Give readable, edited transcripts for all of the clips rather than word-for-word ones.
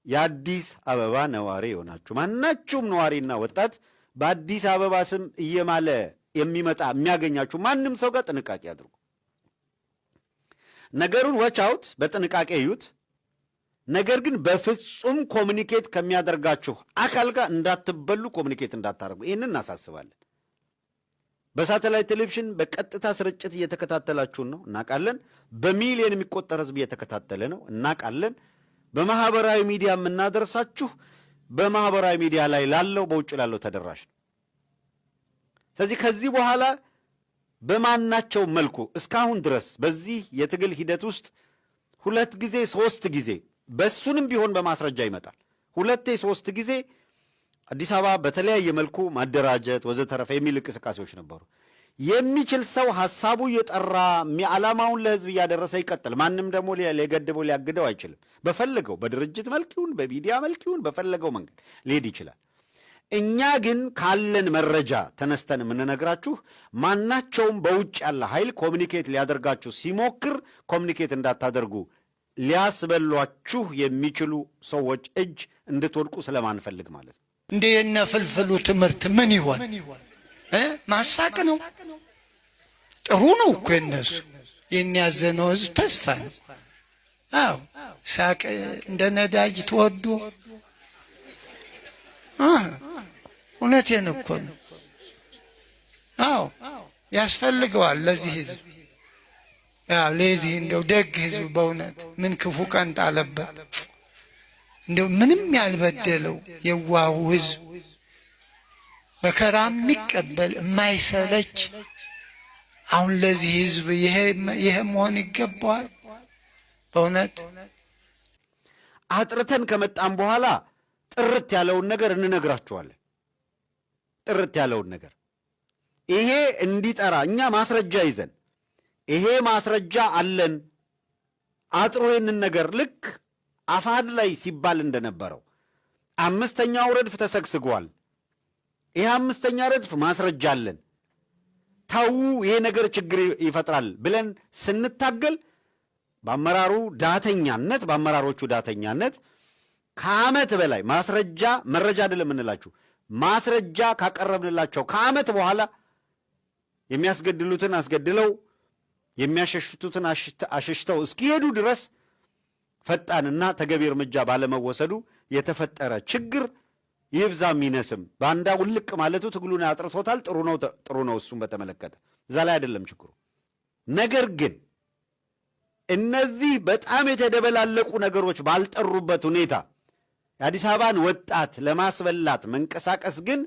የአዲስ አበባ ነዋሪ የሆናችሁ ማናችሁም ነዋሪና ወጣት በአዲስ አበባ ስም እየማለ የሚመጣ የሚያገኛችሁ ማንም ሰው ጋር ጥንቃቄ አድርጉ። ነገሩን watch out በጥንቃቄ እዩት። ነገር ግን በፍጹም ኮሙኒኬት ከሚያደርጋችሁ አካል ጋር እንዳትበሉ፣ ኮሙኒኬት እንዳታደርጉ ይህንን እናሳስባለን። በሳተላይት ቴሌቪዥን በቀጥታ ስርጭት እየተከታተላችሁን ነው እናውቃለን። በሚሊዮን የሚቆጠር ህዝብ እየተከታተለ ነው እናውቃለን። በማህበራዊ ሚዲያ የምናደርሳችሁ በማህበራዊ ሚዲያ ላይ ላለው በውጭ ላለው ተደራሽ ነው። ስለዚህ ከዚህ በኋላ በማናቸው መልኩ እስካሁን ድረስ በዚህ የትግል ሂደት ውስጥ 2 ጊዜ 3 ጊዜ በሱንም ቢሆን በማስረጃ ይመጣል 2 3 ጊዜ አዲስ አበባ በተለያየ መልኩ ማደራጀት ወዘተረፈ የሚል እንቅስቃሴዎች ነበሩ። የሚችል ሰው ሐሳቡ የጠራ ዓላማውን ለህዝብ ያደረሰ ይቀጥል። ማንም ደግሞ ሊገድበው ሊያግደው አይችልም። በፈለገው በድርጅት መልክ ይሁን በሚዲያ መልክ ይሁን በፈለገው መንገድ ሊሄድ ይችላል። እኛ ግን ካለን መረጃ ተነስተን የምንነግራችሁ ማናቸውም በውጭ ያለ ኃይል ኮሙኒኬት ሊያደርጋችሁ ሲሞክር ኮሙኒኬት እንዳታደርጉ ሊያስበሏችሁ የሚችሉ ሰዎች እጅ እንድትወድቁ ስለማንፈልግ ማለት ነው። እንደ የነ ፍልፍሉ ትምህርት ምን ይሆን? ማሳቅ ነው። ጥሩ ነው እኮ እነሱ የሚያዘነው ህዝብ ተስፋ ነው። አዎ ሳቅ እንደ ነዳጅ ተወዶ እውነቴን እኮ ነው። አዎ ያስፈልገዋል ለዚህ ህዝብ። ያው ለዚህ እንደው ደግ ህዝብ በእውነት ምን ክፉ ቀን ጣለበት። እንደው ምንም ያልበደለው የዋሁ ህዝብ መከራ የሚቀበል የማይሰለች አሁን ለዚህ ህዝብ ይሄ መሆን ይገባዋል። በእውነት አጥርተን ከመጣን በኋላ ጥርት ያለውን ነገር እንነግራችኋለን። ጥርት ያለውን ነገር ይሄ እንዲጠራ እኛ ማስረጃ ይዘን ይሄ ማስረጃ አለን አጥሮ ይህንን ነገር ልክ አፋድ ላይ ሲባል እንደነበረው 5ኛው ረድፍ ተሰግስጓል። ይሄ 5ኛ ረድፍ ማስረጃ አለን ታው ይሄ ነገር ችግር ይፈጥራል ብለን ስንታገል በአመራሩ ዳተኛነት በአመራሮቹ ዳተኛነት ከዓመት በላይ ማስረጃ መረጃ አይደለም እንላችሁ ማስረጃ ካቀረብንላቸው ከዓመት በኋላ የሚያስገድሉትን አስገድለው የሚያሸሽቱትን አሸሽተው እስኪሄዱ ድረስ ፈጣንና ተገቢ እርምጃ ባለመወሰዱ የተፈጠረ ችግር ይብዛም ይነስም ባንዳ ውልቅ ማለቱ ትግሉን አጥርቶታል። ጥሩ ነው እሱን በተመለከተ እዛ ላይ አይደለም ችግሩ። ነገር ግን እነዚህ በጣም የተደበላለቁ ነገሮች ባልጠሩበት ሁኔታ የአዲስ አበባን ወጣት ለማስበላት መንቀሳቀስ ግን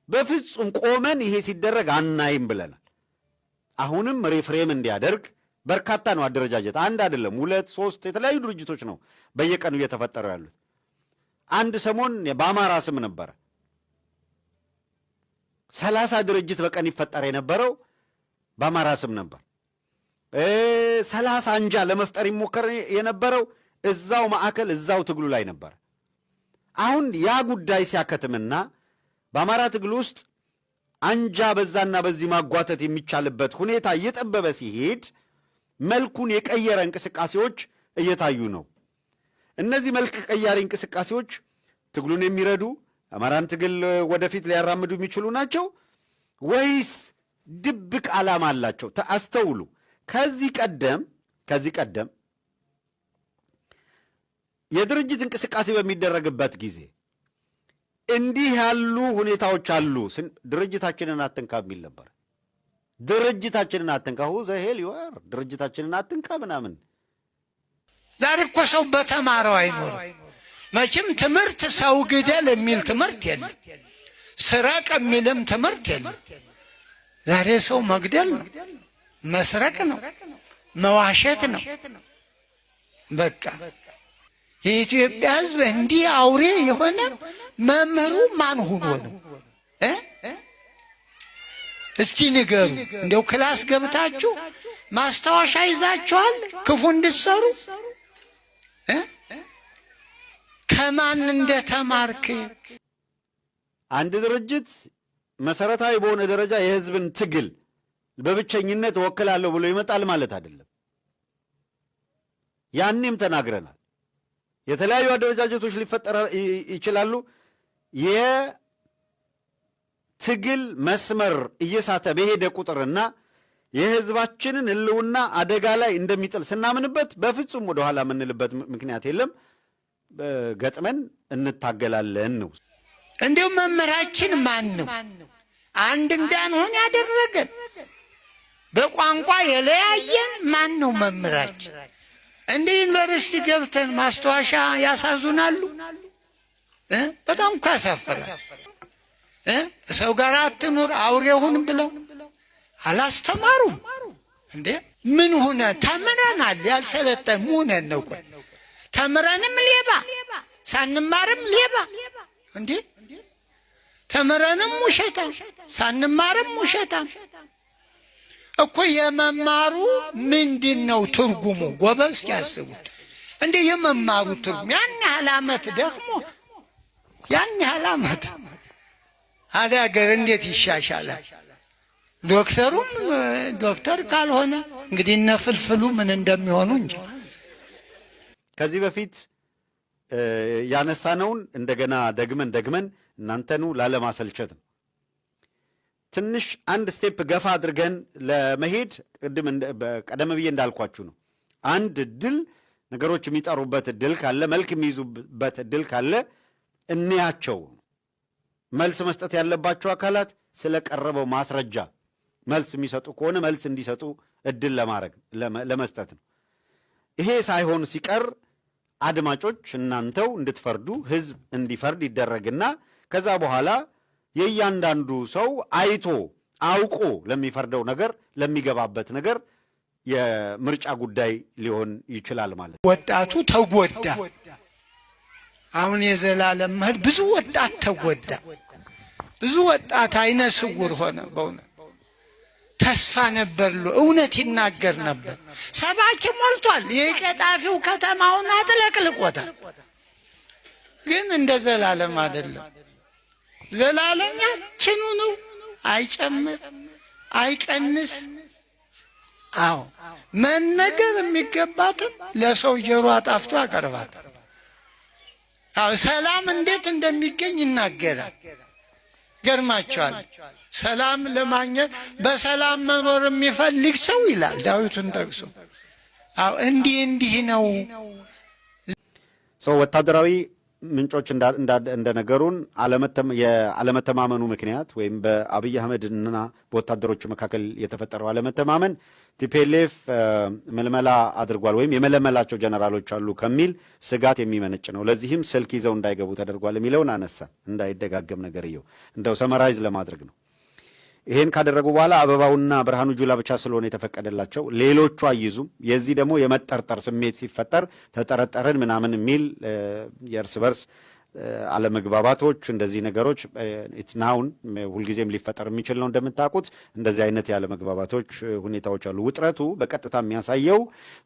በፍጹም ቆመን ይሄ ሲደረግ አናይም ብለናል። አሁንም ሪፍሬም እንዲያደርግ በርካታ ነው አደረጃጀት፣ አንድ አይደለም 2 3 የተለያዩ ድርጅቶች ነው በየቀኑ እየተፈጠሩ ያሉት። አንድ ሰሞን በአማራ ስም ነበረ 30 ድርጅት በቀን ይፈጠር የነበረው በአማራ ስም ነበር። 30 አንጃ ለመፍጠር ይሞከር የነበረው እዛው ማዕከል እዛው ትግሉ ላይ ነበር። አሁን ያ ጉዳይ ሲያከትምና በአማራ ትግል ውስጥ አንጃ በዛና በዚህ ማጓተት የሚቻልበት ሁኔታ እየጠበበ ሲሄድ መልኩን የቀየረ እንቅስቃሴዎች እየታዩ ነው። እነዚህ መልክ ቀያሪ እንቅስቃሴዎች ትግሉን የሚረዱ አማራን ትግል ወደፊት ሊያራምዱ የሚችሉ ናቸው ወይስ ድብቅ ዓላማ አላቸው? አስተውሉ። ከዚህ ቀደም የድርጅት እንቅስቃሴ በሚደረግበት ጊዜ እንዲህ ያሉ ሁኔታዎች አሉ። ድርጅታችንን አትንካ የሚል ነበር። ድርጅታችንን አትንካ ዘሄል ይወር ድርጅታችንን አትንካ ምናምን። ዛሬ እኮ ሰው በተማረው አይኖርም። መቼም ትምህርት ሰው ግደል የሚል ትምህርት የለም፣ ስረቅ የሚልም ትምህርት የለም። ዛሬ ሰው መግደል ነው፣ መስረቅ ነው፣ መዋሸት ነው። በቃ የኢትዮጵያ ሕዝብ እንዲህ አውሬ የሆነ መምህሩ ማን ሆኖ ነው? እስቲ ንገሩ። እንደው ክላስ ገብታችሁ ማስታወሻ ይዛችኋል ክፉ እንድትሰሩ? ከማን እንደተማርክ? አንድ ድርጅት መሰረታዊ በሆነ ደረጃ የህዝብን ትግል በብቸኝነት ወክላለሁ ብሎ ይመጣል ማለት አይደለም። ያኔም ተናግረናል። የተለያዩ አደረጃጀቶች ሊፈጠሩ ይችላሉ። የትግል መስመር እየሳተ በሄደ ቁጥርና የህዝባችንን ህልውና አደጋ ላይ እንደሚጥል ስናምንበት በፍጹም ወደኋላ የምንልበት ምክንያት የለም። ገጥመን እንታገላለን ነው። እንዲሁም መምህራችን ማን ነው? አንድ እንዳንሆን ያደረገን በቋንቋ የለያየን ማን ነው? መምህራችን። እንደ ዩኒቨርሲቲ ገብተን ማስታወሻ ያሳዙናሉ። በጣም እኮ ያሳፈራል። ሰው ጋር አትኑር አውሬውን ብለው አላስተማሩም እንዴ? ምን ሆነ? ተምረናል። ያልሰለጠን ሆነን ነው። ቆይ ተምረንም ሌባ ሳንማርም ሌባ እንዴ? ተምረንም ውሸታም ሳንማርም ውሸታም እኮ። የመማሩ ምንድን ነው ትርጉሙ? ጎበዝ ያስቡት እንዴ! የመማሩ ትርጉም ያን ያህል ዓመት ደግሞ ያን ያህል ዓመት ሀገር እንዴት ይሻሻላል? ዶክተሩም ዶክተር ካልሆነ እንግዲህ እነ ፍልፍሉ ምን እንደሚሆኑ እንጂ። ከዚህ በፊት ያነሳነውን እንደገና ደግመን እናንተኑ ላለማሰልቸት ነው። ትንሽ አንድ ስቴፕ ገፋ አድርገን ለመሄድ ቀደም ብዬ እንዳልኳችሁ ነው። አንድ እድል ነገሮች የሚጠሩበት እድል ካለ፣ መልክ የሚይዙበት እድል ካለ እንያቸው። መልስ መስጠት ያለባቸው አካላት ስለቀረበው ማስረጃ መልስ የሚሰጡ ከሆነ መልስ እንዲሰጡ እድል ለመስጠት ነው። ይሄ ሳይሆን ሲቀር አድማጮች እናንተው እንድትፈርዱ ህዝብ እንዲፈርድ ይደረግና ከዛ በኋላ የእያንዳንዱ ሰው አይቶ አውቆ ለሚፈርደው ነገር ለሚገባበት ነገር የምርጫ ጉዳይ ሊሆን ይችላል ማለት ነው። ወጣቱ ተጎዳ። አሁን የዘላለም መሄድ ብዙ ወጣት ተጎዳ። ብዙ ወጣት አይነ ስውር ሆነ። በእውነት ተስፋ ነበር፣ እውነት ይናገር ነበር። ሰባኪ ሞልቷል። የቀጣፊው ከተማውን አጥለቅልቆታል። ግን እንደ ዘላለም አይደለም። ዘላለም ያችኑ ነው። አይጨምር አይቀንስ። አዎ መነገር የሚገባትን ለሰው ጆሮ አጣፍቶ ያቀርባል። አዎ ሰላም እንዴት እንደሚገኝ ይናገራል። ገርማቸዋል። ሰላም ለማግኘት በሰላም መኖር የሚፈልግ ሰው ይላል ዳዊቱን ጠቅሶ። አዎ እንዲህ ነው። ሰው ወታደራዊ ምንጮች እንደነገሩን የአለመተማመኑ ምክንያት ወይም በአብይ አህመድና በወታደሮቹ መካከል የተፈጠረው አለመተማመን ቲፒኤልኤፍ መልመላ አድርጓል ወይም የመለመላቸው ጀነራሎች አሉ ከሚል ስጋት የሚመነጭ ነው። ለዚህም ስልክ ይዘው እንዳይገቡ ተደርጓል የሚለውን አነሳ። እንዳይደጋገም ነገርየው እንደው ሰመራይዝ ለማድረግ ነው። ይሄን ካደረጉ በኋላ አበባውና ብርሃኑ ጁላ ብቻ ስለሆነ የተፈቀደላቸው ሌሎቹ አይዙም። የዚህ ደግሞ የመጠርጠር ስሜት ሲፈጠር ተጠረጠርን ምናምን የሚል የእርስ በርስ አለመግባባቶች፣ እንደዚህ ነገሮች ኢትናውን ሁልጊዜም ሊፈጠር የሚችል ነው። እንደምታውቁት እንደዚህ አይነት ያለመግባባቶች ሁኔታዎች አሉ። ውጥረቱ በቀጥታ የሚያሳየው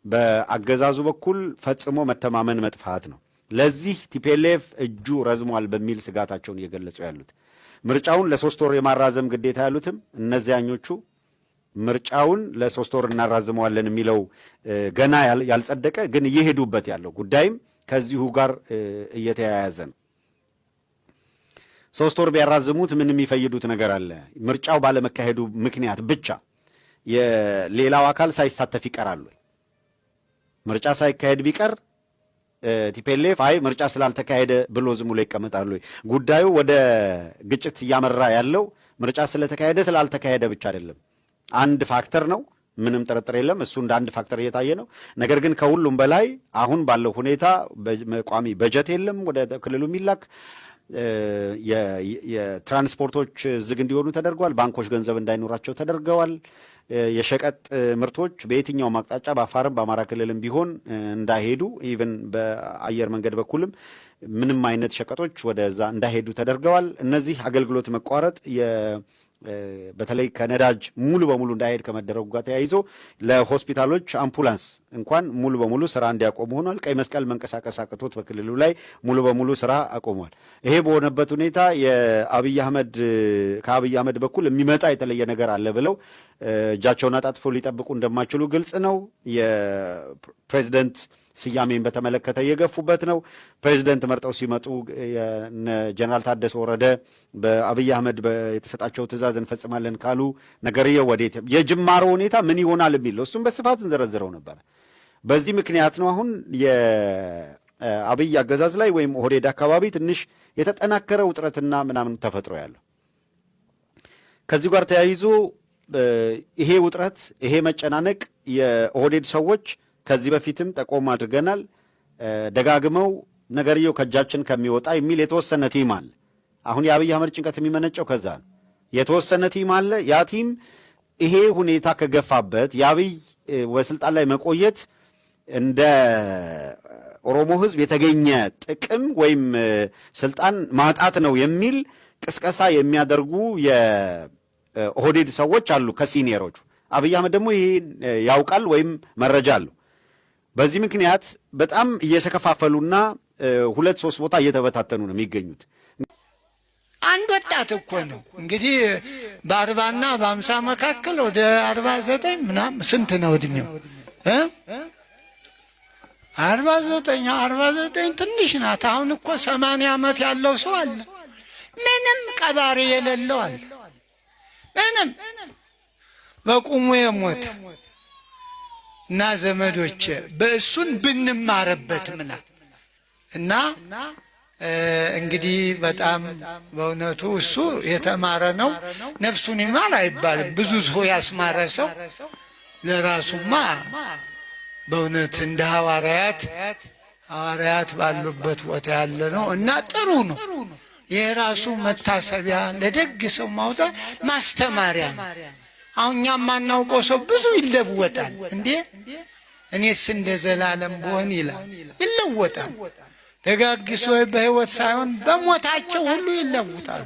በአገዛዙ በኩል ፈጽሞ መተማመን መጥፋት ነው። ለዚህ ቲፒኤልኤፍ እጁ ረዝሟል በሚል ስጋታቸውን እየገለጹ ያሉት ምርጫውን ለ3 ወር የማራዘም ግዴታ ያሉትም እነዚያኞቹ ምርጫውን ለ3 ወር እናራዝመዋለን የሚለው ገና ያልጸደቀ ግን እየሄዱበት ያለው ጉዳይም ከዚሁ ጋር እየተያያዘ ነው። 3 ወር ቢያራዝሙት ምን የሚፈይዱት ነገር አለ? ምርጫው ባለመካሄዱ ምክንያት ብቻ የሌላው አካል ሳይሳተፍ ይቀራሉ። ምርጫ ሳይካሄድ ቢቀር ቲፒኤልኤፍ አይ ምርጫ ስላልተካሄደ ብሎ ዝም ብሎ ይቀመጣሉ? ጉዳዩ ወደ ግጭት እያመራ ያለው ምርጫ ስለተካሄደ ስላልተካሄደ ብቻ አይደለም። አንድ ፋክተር ነው፣ ምንም ጥርጥር የለም። እሱ እንደ አንድ ፋክተር እየታየ ነው። ነገር ግን ከሁሉም በላይ አሁን ባለው ሁኔታ ቋሚ በጀት የለም ወደ ክልሉ የሚላክ የትራንስፖርቶች ዝግ እንዲሆኑ ተደርጓል። ባንኮች ገንዘብ እንዳይኖራቸው ተደርገዋል። የሸቀጥ ምርቶች በየትኛውም አቅጣጫ በአፋርም በአማራ ክልልም ቢሆን እንዳይሄዱ ኢቭን በአየር መንገድ በኩልም ምንም አይነት ሸቀጦች ወደዛ እንዳይሄዱ ተደርገዋል። እነዚህ አገልግሎት መቋረጥ በተለይ ከነዳጅ ሙሉ በሙሉ እንዳይሄድ ከመደረጉ ጋር ተያይዞ ለሆስፒታሎች አምቡላንስ እንኳን ሙሉ በሙሉ ስራ እንዲያቆሙ ሆኗል። ቀይ መስቀል መንቀሳቀስ አቅቶት በክልሉ ላይ ሙሉ በሙሉ ስራ አቆሟል። ይሄ በሆነበት ሁኔታ ከአብይ አህመድ በኩል የሚመጣ የተለየ ነገር አለ ብለው እጃቸውን አጣጥፈው ሊጠብቁ እንደማይችሉ ግልጽ ነው። የፕሬዚደንት ስያሜን በተመለከተ የገፉበት ነው። ፕሬዚደንት መርጠው ሲመጡ ጀነራል ታደሰ ወረደ በአብይ አህመድ የተሰጣቸው ትዕዛዝ እንፈጽማለን ካሉ ነገርየው ወዴት የጅማሮ ሁኔታ ምን ይሆናል የሚለው እሱም በስፋት እንዘረዝረው ነበር። በዚህ ምክንያት ነው አሁን የአብይ አገዛዝ ላይ ወይም ኦህዴድ አካባቢ ትንሽ የተጠናከረ ውጥረትና ምናምን ተፈጥሮ ያለው። ከዚህ ጋር ተያይዞ ይሄ ውጥረት ይሄ መጨናነቅ የኦህዴድ ሰዎች ከዚህ በፊትም ጠቆም አድርገናል ደጋግመው ነገርየው ከእጃችን ከሚወጣ የሚል የተወሰነ ቲም አለ። አሁን የአብይ አህመድ ጭንቀት የሚመነጨው ከዛ ነው። የተወሰነ ቲም አለ። ያ ቲም ይሄ ሁኔታ ከገፋበት የአብይ በስልጣን ላይ መቆየት እንደ ኦሮሞ ሕዝብ የተገኘ ጥቅም ወይም ስልጣን ማጣት ነው የሚል ቅስቀሳ የሚያደርጉ የኦህዴድ ሰዎች አሉ ከሲኒየሮቹ። አብይ አህመድ ደግሞ ይሄ ያውቃል ወይም መረጃ አለው። በዚህ ምክንያት በጣም እየተከፋፈሉና 2-3 ቦታ እየተበታተኑ ነው የሚገኙት። አንድ ወጣት እኮ ነው እንግዲህ በ40 እና በ50 መካከል ወደ 49 ምናምን ስንት ነው እድሜው? 49 ትንሽ ናት። አሁን እኮ 80 ዓመት ያለው ሰው አለ፣ ምንም ቀባሪ የሌለው አለ፣ ምንም በቁሙ የሞተ እና ዘመዶች በእሱን ብንማረበት ምናል እና እንግዲህ በጣም በእውነቱ እሱ የተማረ ነው። ነፍሱን ይማር አይባልም። ብዙ ሰው ያስማረ ሰው ለራሱማ በእውነት እንደ ሐዋርያት ባሉበት ቦታ ያለ ነው እና ጥሩ ነው። የራሱ መታሰቢያ ለደግ ሰው ማውጣት ማስተማሪያ ነው። አሁን እኛ የማናውቀው ሰው ብዙ ይለወጣል። እንዴ እኔስ እንደ ዘላለም ብሆን ይላል፣ ይለወጣል። ደጋግ ሰዎች በሕይወት ሳይሆን በሞታቸው ሁሉ ይለወጣሉ።